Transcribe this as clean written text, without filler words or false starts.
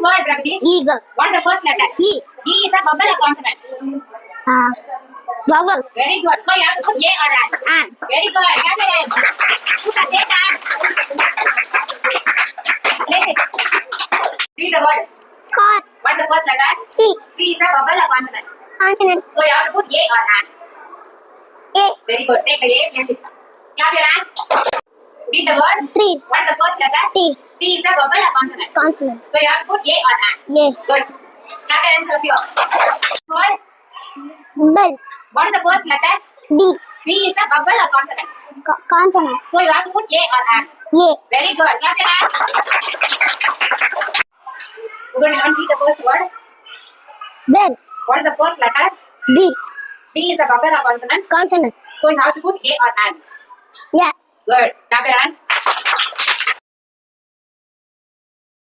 word, Pragati. Eagle. What is the first letter? E. E is a vowel or consonant? Vowels. Very good. So you have to put A or an. An. Very good. Clap your hands. Put a date an. Place it. Read the word. Car. What is the first letter? C. C is a vowel or consonant? Consonant. So you have to put A or an. A. Very good. Take the A, place it. Clap your hands. Read the word. Tree. What is the first letter? T. T is a vowel or consonant? Consonant. So you have to put A or an. A. Good. Clap your hands up here. Word. Bell. What is the first letter? B. B is a vowel or consonant? Consonant. So you have to put A or an. A. Very good. Clap your hands. Good. Now read the first word. Bell. What is the first letter? B. B is a vowel or consonant? Consonant. So you have to put A or an. Yeah. Good. Clap your hands.